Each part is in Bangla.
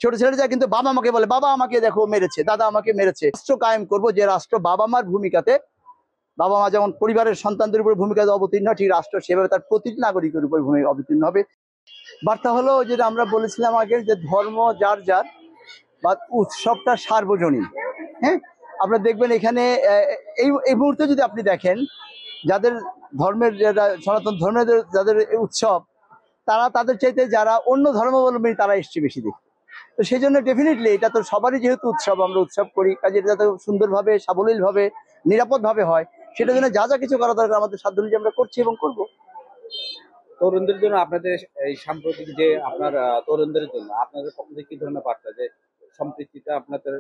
ছোট ছেলেটা কিন্তু বাবা মাকে বলে, বাবা আমাকে দেখো মেরেছে, দাদা আমাকে মেরেছে। রাষ্ট্র কায়েম করব যে রাষ্ট্র বাবা মার ভূমিকাতে, বাবা মা যেমন পরিবারের সন্তানদের উপর ভূমিকাতে অবতীর্ণ, ঠিক রাষ্ট্র সেভাবে তার প্রতিটি নাগরিকের উপর ভূমিকা অবতীর্ণ হবে। বার্তা হলো যেটা আমরা বলেছিলাম আগে, যে ধর্ম যার যার, বা উৎসবটা সার্বজনীন। হ্যাঁ, আপনারা দেখবেন এখানে এই মুহূর্তে যদি আপনি দেখেন, যাদের ধর্মের, সনাতন ধর্মের যাদের উৎসব, তারা তাদের চাইতে যারা অন্য ধর্মাবলম্বী তারা এসছে বেশি দেখতে। তো সেই জন্য ডেফিনেটলি এটা তো সবারই যেহেতু উৎসব, আমরা উৎসব করি, কাজে এটা যাতে সুন্দরভাবে, সাবলীলভাবে, নিরাপদভাবে হয়, সেটার জন্য যা যা কিছু করা দরকার আমাদের সাধ্য অনুযায়ী আমরা করছি এবং করবো। তরুণদের জন্য আপনাদের এই সাম্প্রতিক যে আপনার তরুণদের জন্য আপনাদের পক্ষ থেকে কি ধরনের বার্তা, যে সম্পৃক্তিটা আপনাদের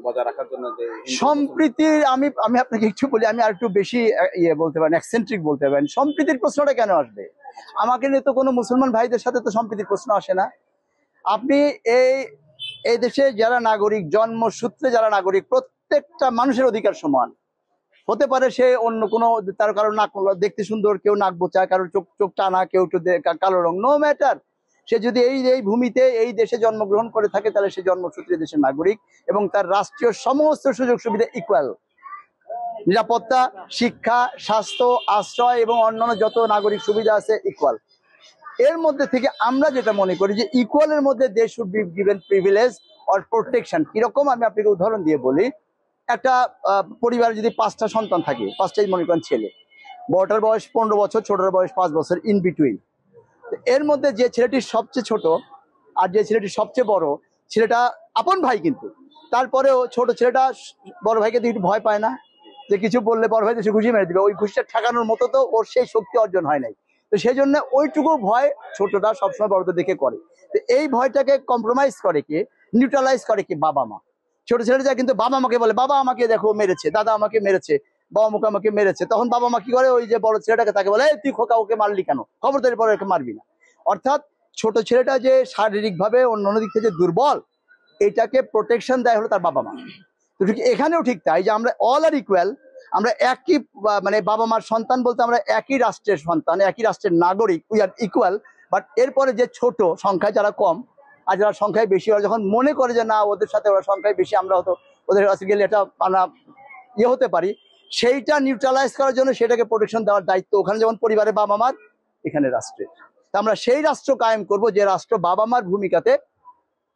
বজায় রাখার জন্য, যে সম্প্রীতি, আমি আমি আপনাকে একটু বলি, আমি আর একটু বেশি বলতে পারেন, এক্সেন্ট্রিক বলতে পারেন। সম্প্রীতির প্রশ্নটা কেন আসবে? আমাকে নিয়ে তো কোনো মুসলমান ভাইদের সাথে তো সম্প্রীতির প্রশ্ন আসে না। আপনি এই দেশে যারা নাগরিক, জন্মসূত্রে যারা নাগরিক, প্রত্যেকটা মানুষের অধিকার সমান হতে পারে। সে অন্য কোনো, তার কারো নাক দেখতে সুন্দর, কেউ নাক বোচা, কারোর চোখ টানা, কেউ একটু কালো রং, নো ম্যাটার। সে যদি এই ভূমিতে, এই দেশে জন্মগ্রহণ করে থাকে, তাহলে সে জন্মসূত্রে দেশের নাগরিক, এবং তার রাষ্ট্রীয় সমস্ত সুযোগ সুবিধা ইকুয়াল। নিরাপত্তা, শিক্ষা, স্বাস্থ্য, আশ্রয় এবং অন্যান্য যত নাগরিক সুবিধা আছে ইকুয়াল। এর মধ্যে থেকে আমরা যেটা মনে করি যে ইকুয়ালের মধ্যে they should be given privilege or protection. কিরকম, আমি আপনাকে উদাহরণ দিয়ে বলি। একটা পরিবারে যদি 5টা সন্তান থাকে, 5টাই মনে করেন ছেলে, বড়টার বয়স 15 বছর, ছোটটার বয়স 5 বছর, ইন বিটুইন। এর মধ্যে যে ছেলেটি সবচেয়ে ছোট আর যে ছেলেটি সবচেয়ে বড়, ছেলেটা আপন ভাই, কিন্তু তারপরেও ছোট ছেলেটা বড় ভাইকে দিয়ে একটু ভয় পায় না, যে কিছু বললে বড় ভাই তো সে ঘুষি মেরে দিবে। ওই ঘুষিটা ঠেকানোর মতো তো ওর সেই শক্তি অর্জন হয় নাই। তো সেই জন্য ওইটুকু ভয় ছোটটা সবসময় বড়দের দেখে করে। তো এই ভয়টাকে কম্প্রোমাইজ করে কি, নিউট্রালাইজ করে কি, বাবা মা। ছোট ছেলেটা কিন্তু বাবা মাকে বলে, বাবা আমাকে দেখো মেরেছে, দাদা আমাকে মেরেছে, বাবা মুখে আমাকে মেরেছে। তখন বাবা মা কি করে, ওই যে বড় ছেলেটাকে তাকে বলে, তুই খোকা, ওকে মারলি কেন, খবরদারি পরে ওকে মারবি না। অর্থাৎ ছোট ছেলেটা যে শারীরিকভাবে অন্য দিক থেকে দুর্বল, এটাকে প্রোটেকশন দেয় হলো তার বাবা মা। তো ঠিক এখানেও ঠিক তাই, যে আমরা অল আর ইকুয়াল। আমরা একই, মানে বাবা মার সন্তান বলতে আমরা একই রাষ্ট্রের সন্তান, একই রাষ্ট্রের নাগরিক, উই আর ইকুয়াল। বাট এরপরে যে ছোট সংখ্যায় যারা কম আর যারা সংখ্যায় বেশি, ওরা যখন মনে করে যে না ওদের সাথে ওরা সংখ্যায় বেশি, আমরা হয়তো ওদের কাছে গেলে এটা আমরা হতে পারি, সেইটা নিউট্রালাইজ করার জন্য সেটাকে প্রোটেকশন দেওয়ার দায়িত্ব ওখানে যেমন পরিবারের বাবা মার, এখানে রাষ্ট্রের। তা আমরা সেই রাষ্ট্র কায়েম করব যে রাষ্ট্র বাবা মার ভূমিকাতে,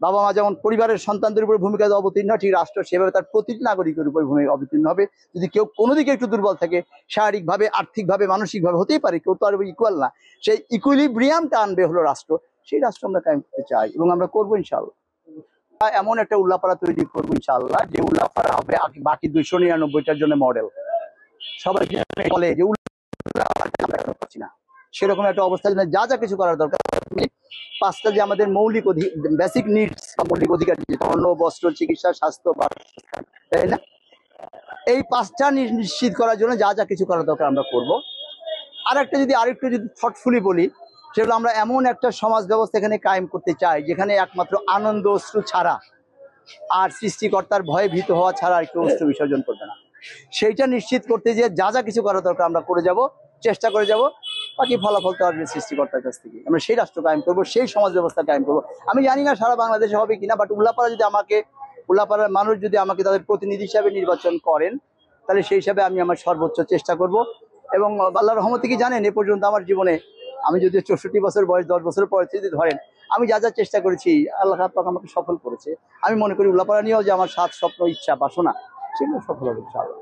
বাবা মা যেমন পরিবারের সন্তানদের উপর ভূমিকাতে অবতীর্ণ, ঠিক রাষ্ট্র সেভাবে তার প্রতিটি নাগরিকের উপর ভূমিকা অবতীর্ণ হবে। যদি কেউ কোনো দিকে একটু দুর্বল থাকে, শারীরিকভাবে, আর্থিকভাবে, মানসিকভাবে, হতেই পারে, কেউ তো আর ইকুয়াল না, সেই ইকুইলিব্রিয়ামটা আনবে হলো রাষ্ট্র। সেই রাষ্ট্র আমরা কায়েম করতে চাই এবং আমরা করবো ইনশাআল্লাহ। এমন একটা উল্লাপাড়া তৈরি করবো ইনশাআল্লাহ, যে উল্লাপাড়া হবে বাকি 299টার জন্য মডেল। সবাই বলে যে উল্লাপাড়া পাচ্ছি না, সেরকম একটা অবস্থা যা যা কিছু করার দরকার। 5টা যে আমাদের মৌলিক বেসিক নিডস বা মৌলিক অধিকার, অন্ন, বস্ত্র, চিকিৎসা, স্বাস্থ্য, তাই না, এই 5টা নিশ্চিত করার জন্য যা যা কিছু করার দরকার আমরা করব। আরেকটু যদি থটফুলি বলি, সেগুলো আমরা এমন একটা সমাজ ব্যবস্থা এখানে কায়েম করতে চাই, যেখানে একমাত্র আনন্দ অশ্রু ছাড়া আর সৃষ্টিকর্তার ভয়ে ভীত হওয়া ছাড়া আর কেউ অশ্রু বিসর্জন করবে না। সেইটা নিশ্চিত করতে যে যা যা কিছু করার দরকার আমরা করে যাব, চেষ্টা করে যাব। বাকি ফলাফল তো আসবে সৃষ্টিকর্তার কাছ থেকে। আমরা সেই রাষ্ট্র কায়েম করবো, সেই সমাজ ব্যবস্থা কায়েম করবো। আমি জানি না সারা বাংলাদেশে হবে কিনা, বাট উল্লাপাড়ার মানুষ যদি আমাকে তাদের প্রতিনিধি হিসাবে নির্বাচন করেন, তাহলে সেই হিসাবে আমি আমার সর্বোচ্চ চেষ্টা করব। এবং আল্লাহর রহমতে কি জানেন, এ পর্যন্ত আমার জীবনে, আমি যদি 64 বছর বয়স, 10 বছর পরে যদি ধরেন, আমি যা যা চেষ্টা করেছি আল্লাহ পাক আমাকে সফল করেছে। আমি মনে করি উল্লাপাড়া নিয়েও যে আমার 7 স্বপ্ন, ইচ্ছা, বাসনা, সেগুলো সফল হবে ইনশাআল্লাহ।